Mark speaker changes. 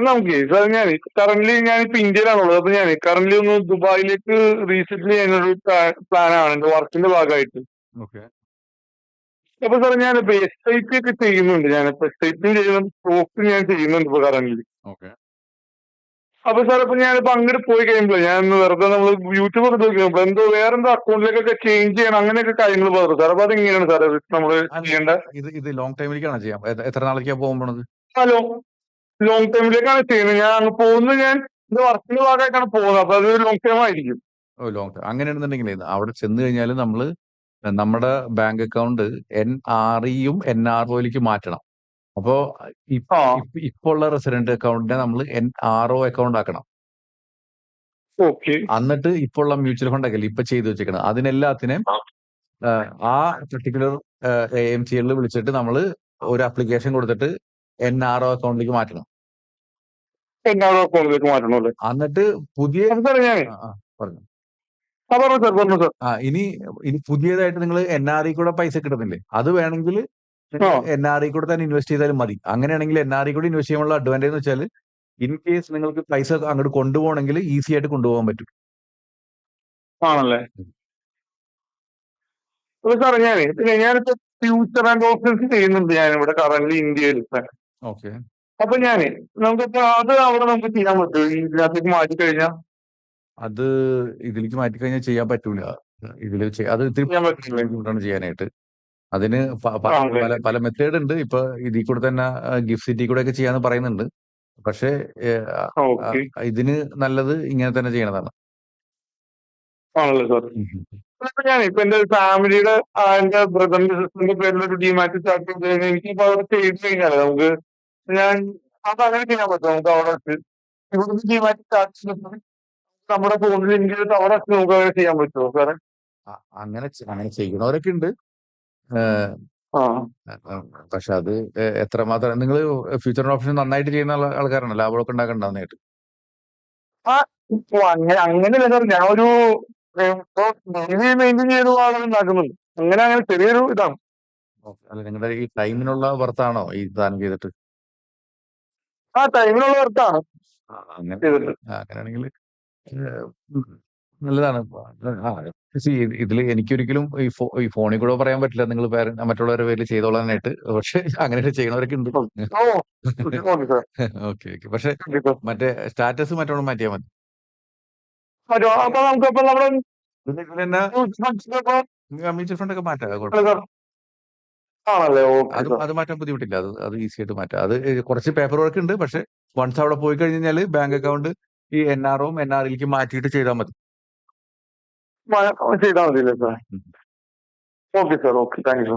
Speaker 1: നമുക്ക് സാർ ഞാനിപ്പോ ഇന്ത്യയിലാണുള്ളത്. അപ്പൊ ഞാൻ കറന്റ്ലി ഒന്ന് ദുബായിലേക്ക് റീസെറ്റിൽ ചെയ്യാനൊരു പ്ലാനാണ് എന്റെ വർക്കിന്റെ ഭാഗമായിട്ട്.
Speaker 2: ഓക്കെ.
Speaker 1: അപ്പൊ സാർ ഞാനിപ്പോ SIP ഒക്കെ ചെയ്യുന്നുണ്ട്. ഞാനിപ്പോ SIP ചെയ്യുന്നുണ്ട്, സ്റ്റോക്ക് ഞാൻ ചെയ്യുന്നുണ്ട് ഇപ്പൊ കറന്റ്ലി.
Speaker 2: ഓക്കെ.
Speaker 1: അപ്പൊ സാർ ഇപ്പൊ ഞാനിപ്പോ അങ്ങോട്ട് പോയി കഴിയുമ്പോ ഞാൻ വെറുതെ നമ്മൾ യൂട്യൂബ് ഒക്കെ നോക്കിയപ്പോ വേറെന്തോ അക്കൗണ്ടിലേക്കൊക്കെ ചേഞ്ച് ചെയ്യണം അങ്ങനെയൊക്കെ കാര്യങ്ങൾ പറഞ്ഞു സാർ. അപ്പൊ അതെങ്ങനെയാണ് സാർ നമ്മള് ചെയ്യേണ്ട?
Speaker 2: ഇത് ലോങ് ടൈമിലേക്കാണ് ചെയ്യാം. എത്ര നാളേക്കാ പോകാൻ പോണത്?
Speaker 1: ലോങ് ടൈമിലേക്കാണ് ചെയ്യുന്നത്. ഞാൻ അങ്ങ് പോകുന്നത് ഞാൻ എന്റെ വർക്കിന്റെ ഭാഗമായിട്ടാണ് പോകുന്നത്. അപ്പൊ അത് ലോങ് ടൈം ആയിരിക്കും.
Speaker 2: ലോങ് ടൈം അങ്ങനെയാണെന്നുണ്ടെങ്കിൽ അവിടെ ചെന്ന് കഴിഞ്ഞാൽ നമ്മൾ നമ്മുടെ ബാങ്ക് അക്കൗണ്ട് NREയും NROയിലേക്ക് മാറ്റണം. അപ്പോ ഇപ്പൊ ഉള്ള റെസിഡന്റ് അക്കൗണ്ടിനെ നമ്മൾ NRO അക്കൗണ്ട് ആക്കണം. എന്നിട്ട് ഇപ്പോൾ ഉള്ള മ്യൂച്വൽ ഫണ്ട് ഒക്കെ ഇപ്പൊ ചെയ്തു വെച്ചേക്കണം അതിനെല്ലാത്തിനെയും ആ പർട്ടിക്കുലർ AMCകളിൽ വിളിച്ചിട്ട് നമ്മൾ ഒരു ആപ്ലിക്കേഷൻ കൊടുത്തിട്ട് NRO അക്കൗണ്ടിലേക്ക് മാറ്റണം. എന്നിട്ട് പുതിയ ഇനി പുതിയതായിട്ട് നിങ്ങൾ NRE കൂടെ പൈസ കിട്ടുന്നില്ലേ, അത് വേണമെങ്കിൽ NRE കൂടെ തന്നെ ഇൻവെസ്റ്റ് ചെയ്താലും മതി. അങ്ങനെയാണെങ്കിൽ NRE കൂടെ ഇൻവെസ്റ്റ് ചെയ്യാനുള്ള അഡ്വാൻറ്റേജ് എന്ന് വെച്ചാൽ ഇൻ കേസ് നിങ്ങൾക്ക് പൈസ അങ്ങോട്ട് കൊണ്ടുപോകണമെങ്കിൽ ഈസി ആയിട്ട് കൊണ്ടുപോകാൻ പറ്റും.
Speaker 1: ആണല്ലേ? സാറേ ഞാനിപ്പോ ഫ്യൂച്ചർ ആൻഡ് ഓപ്ഷൻസ് ചെയ്യുന്നുണ്ട് ഞാനിവിടെ കറന്റ് ഇന്ത്യയിൽ.
Speaker 2: ഓക്കെ.
Speaker 1: അപ്പൊ നമുക്കിപ്പോ അത് അവിടെ നമുക്ക് ചെയ്യാൻ പറ്റുമോ ഇതിനകത്തേക്ക് മാറ്റി കഴിഞ്ഞാൽ?
Speaker 2: അത് ഇതിലേക്ക് മാറ്റിക്കഴിഞ്ഞാൽ ചെയ്യാൻ പറ്റൂല. അത് ഇത്തിരി ബുദ്ധിമുട്ടാണ് ചെയ്യാനായിട്ട്. അതിന് പല മെത്തേഡ് ഉണ്ട്. ഇപ്പൊ ഇതിൽ കൂടെ തന്നെ ഗിഫ്റ്റ് സിറ്റി കൂടെ ഒക്കെ ചെയ്യാന്ന് പറയുന്നുണ്ട്. പക്ഷേ ഇതിന് നല്ലത് ഇങ്ങനെ തന്നെ ചെയ്യണതാണ്.
Speaker 1: ആണല്ലോ സാർ. ഞാനിപ്പോ എന്റെ ഫാമിലിയുടെ എന്റെ ബ്രദറിന്റെ സിസ്റ്ററിന്റെ പേരിൽ ഒരു ഡിമാറ്റ് സ്റ്റാർട്ട് ചെയ്ത് കഴിഞ്ഞാൽ എനിക്കിപ്പോ അവിടെ ചെയ്ത് കഴിഞ്ഞാൽ നമുക്ക് അത് അങ്ങനെ ചെയ്യാൻ പറ്റും. നമുക്ക് അവിടെ വെച്ച് ഇവിടുന്ന് ഡിമാറ്റ് സ്റ്റാർട്ട് ചെയ്തിട്ട് നമ്മുടെ ഫോണിൽ ലിങ്ക് ചെയ്തിട്ട് അവിടെ വെച്ച് നമുക്ക് അങ്ങനെ ചെയ്യാൻ പറ്റുമോ സാറേ?
Speaker 2: അങ്ങനെ ചെയ്യുന്നവരൊക്കെ ഉണ്ട്. പക്ഷെ അത് എത്രമാത്രം നിങ്ങൾ ഫ്യൂച്ചർ ഓപ്ഷൻ നന്നായിട്ട് ചെയ്യുന്ന ആൾക്കാരാണ്, ലാഭമൊക്കെ ഉണ്ടാക്കണ്ടാവുന്നതായിട്ട്.
Speaker 1: അങ്ങനെയല്ല സാർ, ഞാൻ ഒരു മെയിൻറ്റെയിൻ ചെയ്ത് ഉണ്ടാക്കുന്നുണ്ട്. അങ്ങനെ ചെറിയൊരു ഇതാണ്.
Speaker 2: അല്ല, നിങ്ങളുടെ ഈ ടൈമിനുള്ള വർത്താണോ ഈ ദാനം ചെയ്തിട്ട്?
Speaker 1: ടൈമിനുള്ള വർത്താണ്.
Speaker 2: അങ്ങനെയാണെങ്കിൽ നല്ലതാണ്. ഇതിൽ എനിക്കൊരിക്കലും ഈ ഫോണിൽ കൂടെ പറയാൻ പറ്റില്ല നിങ്ങൾ മറ്റുള്ളവരുടെ പേരിൽ ചെയ്തോളാനായിട്ട്. പക്ഷെ അങ്ങനെ ചെയ്യണവരൊക്കെ ഉണ്ട്. ഓക്കെ. പക്ഷെ മറ്റേ സ്റ്റാറ്റസ് മറ്റോളം മാറ്റിയാൽ മതി. മ്യൂച്വൽ ഫണ്ട് ഒക്കെ മാറ്റാം. അത് മാറ്റാൻ ബുദ്ധിമുട്ടില്ല. അത് ഈസി ആയിട്ട് മാറ്റാം. അത് കുറച്ച് പേപ്പർ വർക്ക് ഉണ്ട്. പക്ഷെ വൺസ് അവിടെ പോയി കഴിഞ്ഞാൽ ബാങ്ക് അക്കൗണ്ട് ഈ NROയും NREയിലേക്ക് മാറ്റിയിട്ട് ചെയ്താൽ മതി.
Speaker 1: ചെയ്താൽ മതിയല്ലേ sir? Okay sir. Okay, thank you.